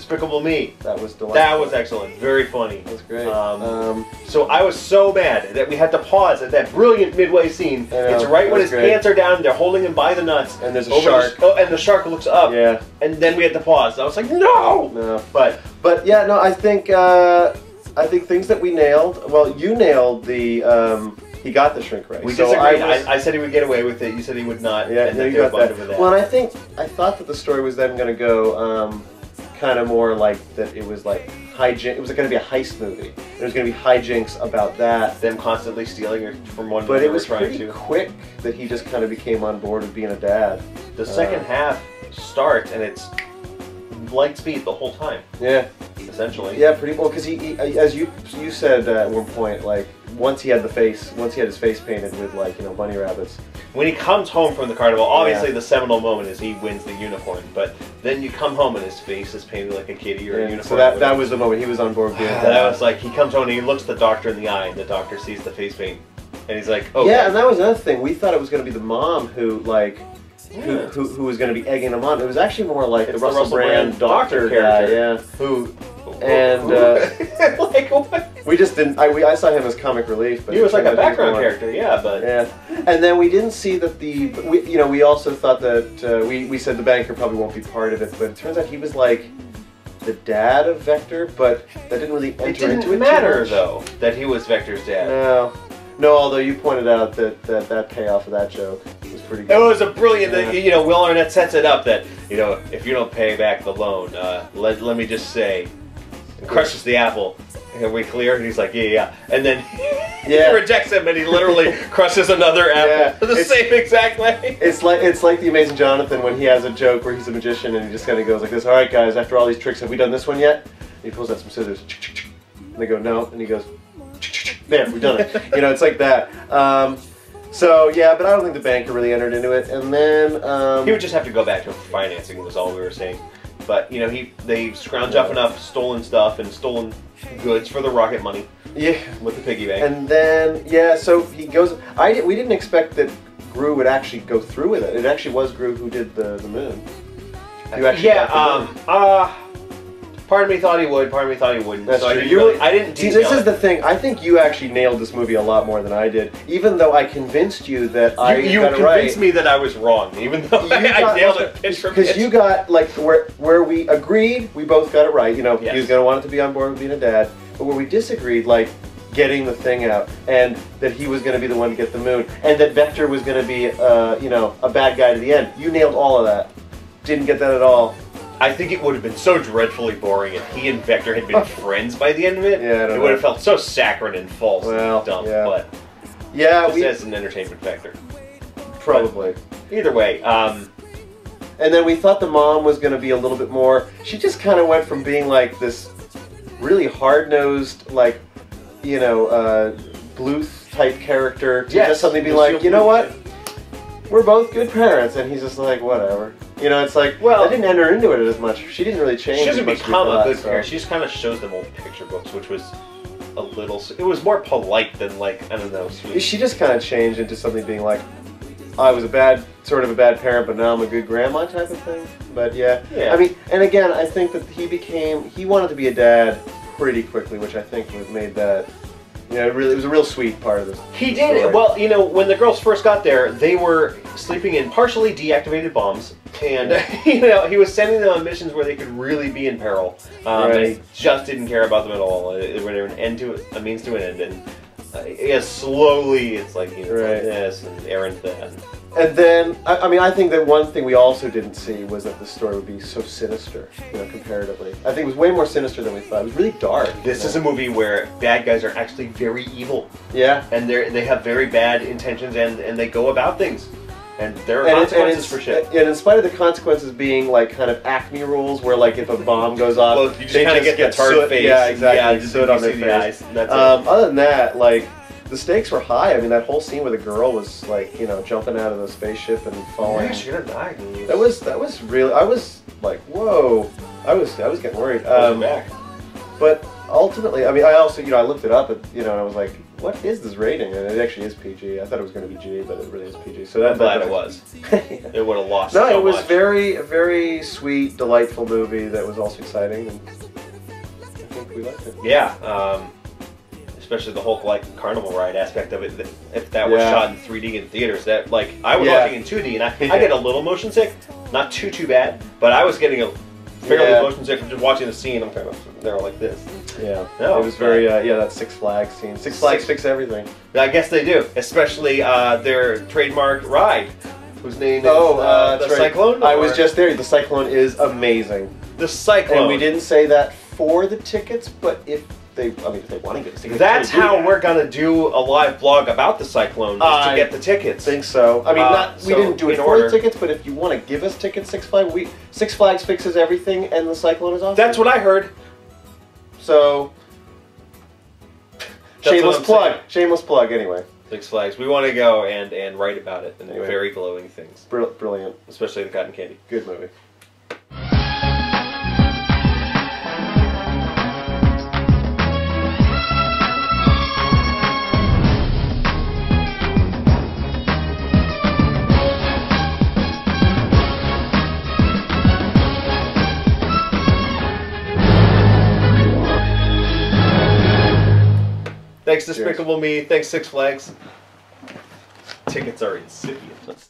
Despicable Me. That was delightful. That was excellent. Very funny. That was great. So I was so mad that we had to pause at that brilliant midway scene. It's right when his pants are down, they're holding him by the nuts. And there's a shark. And the shark looks up. Yeah. And then we had to pause. I was like, no! No. But yeah, no, I think things that we nailed, well, you nailed the, he got the shrink ray. We disagreed. I said he would get away with it. You said he would not. Yeah, and you got that. Well, and I thought that the story was then going to go kind of more like that it was like hijinks. It was going to be a heist movie. There was going to be hijinks about that. Them constantly stealing from one but to it was trying pretty quick that he just kind of became on board with being a dad. The second half starts and it's light speed the whole time. Yeah. Essentially. Yeah, pretty well, because he as you said at one point, like once he had his face painted with like, you know, bunny rabbits. When he comes home from the carnival, obviously the seminal moment is he wins the unicorn, but then you come home and his face is painted like a kitty or a unicorn. So that was the moment he was on board with being a dad. That was like, he comes home and he looks the doctor in the eye, and the doctor sees the face paint, and he's like, oh. Yeah, and that was another thing. We thought it was going to be the mom who, like, who was going to be egging him on. It was actually more like the Russell Brand doctor guy, yeah. And like what? We just didn't. I saw him as comic relief, but he was like a background character, yeah. But yeah, and then we didn't see that we also thought that we said the banker probably won't be part of it, but it turns out he was like the dad of Vector, but that didn't really enter into it. It didn't matter though that he was Vector's dad. No, although you pointed out that payoff of that joke was pretty good. It was a brilliant, you know, Will Arnett sets it up that, you know, if you don't pay back the loan, let me just say, crushes the apple. Are we clear? And he's like, yeah. And then he rejects him and he literally crushes another apple the same exact way. It's like the Amazing Jonathan when he has a joke where he's a magician and he just kind of goes like this, all right guys, after all these tricks, have we done this one yet? And he pulls out some scissors. And they go, no. And he goes, bam, we've done it. You know, it's like that. So, yeah, but I don't think the banker really entered into it. And then he would just have to go back to financing was all we were saying. But, you know, they scrounge up enough stolen stuff and stolen goods for the rocket money. Yeah. With the piggy bank. And then, yeah, so he goes... we didn't expect that Gru would actually go through with it. It actually was Gru who did the moon. Who actually got the moon. Part of me thought he would, part of me thought he wouldn't. That's so true. I didn't see, this is the thing. I think you actually nailed this movie a lot more than I did, even though I convinced you that I got it right. You convinced me that I was wrong, even though I nailed it pitch for pitch. Because you got, like, where we agreed, we both got it right. You know, he was going to want it to be on board with being a dad. But where we disagreed, like, getting the thing out, and that he was going to be the one to get the moon, and that Vector was going to be, you know, a bad guy to the end. You nailed all of that. Didn't get that at all. I think it would have been so dreadfully boring if he and Vector had been friends by the end of it. Yeah, it would have felt so saccharine and false and dumb. Yeah. But just as an entertainment factor. Probably. But either way. And then we thought the mom was going to be a little bit more... She just kind of went from being like this really hard-nosed, like, you know, Bluth-type character to just suddenly be like, you know what? We're both good parents. And he's just like, whatever. You know, it's like, well, I didn't enter into it as much. She didn't really change. She doesn't become a good parent. She just kind of shows them old picture books, which was a little... It was more polite than, like, I don't know, sweet. She just kind of changed into something being like, I was sort of a bad parent, but now I'm a good grandma type of thing. But yeah. I mean, and again, I think that he wanted to be a dad pretty quickly, which I think made that... You know, it was a real sweet part of this. He did. Story. Well, you know, when the girls first got there, they were sleeping in partially deactivated bombs, and you know, he was sending them on missions where they could really be in peril. And he just didn't care about them at all. They were an end to it, a means to an end, and slowly it's like, you know, this and errand that. And then, I mean, I think that one thing we also didn't see was that the story would be so sinister, you know, comparatively. I think it was way more sinister than we thought. It was really dark. This is a movie where bad guys are actually very evil. Yeah. And they have very bad intentions, and they go about things. And there are consequences for shit. And in spite of the consequences being like kind of Acme rules, where like if a bomb goes off, well, you just kind of get the tarred face. Yeah, exactly. Yeah, just soot on their face. That's it. Other than that, like, the stakes were high. I mean, that whole scene where the girl was like, you know, jumping out of the spaceship and falling. Yeah, she could have died. That was really. I was like, whoa. I was getting worried. Back. But ultimately, I mean, I also, you know, I looked it up, and, you know, and I was like, what is this rating? And it actually is PG. I thought it was going to be G, but it really is PG. So I'm glad it was. It would have lost. No, so it was much. a very sweet, delightful movie that was also exciting, and I think we liked it. Yeah. Especially the whole like carnival ride aspect of it. If that was shot in 3D in theaters, that like I was watching in 2D, and I get a little motion sick, not too bad, but I was getting a fairly motion sick from just watching the scene. I'm kind of there like this. Yeah, no, it was very that Six Flags scene. Six Flags fix everything. I guess they do, especially their trademark ride, whose name is the Cyclone. I was just there. The Cyclone is amazing. The Cyclone. And we didn't say that for the tickets, but if they want to get the tickets, that's how we're gonna do a live blog about the Cyclone, just to get the tickets. I think so. I mean, we didn't do it for the tickets, but if you want to give us tickets, Six Flags fixes everything, and the Cyclone is awesome. That's what I heard. So, shameless plug. Shameless plug. Anyway, Six Flags. We want to go and write about it and very glowing things. Brilliant, especially the cotton candy. Good movie. Thanks, Despicable Me. Thanks, Six Flags. Tickets are incipient.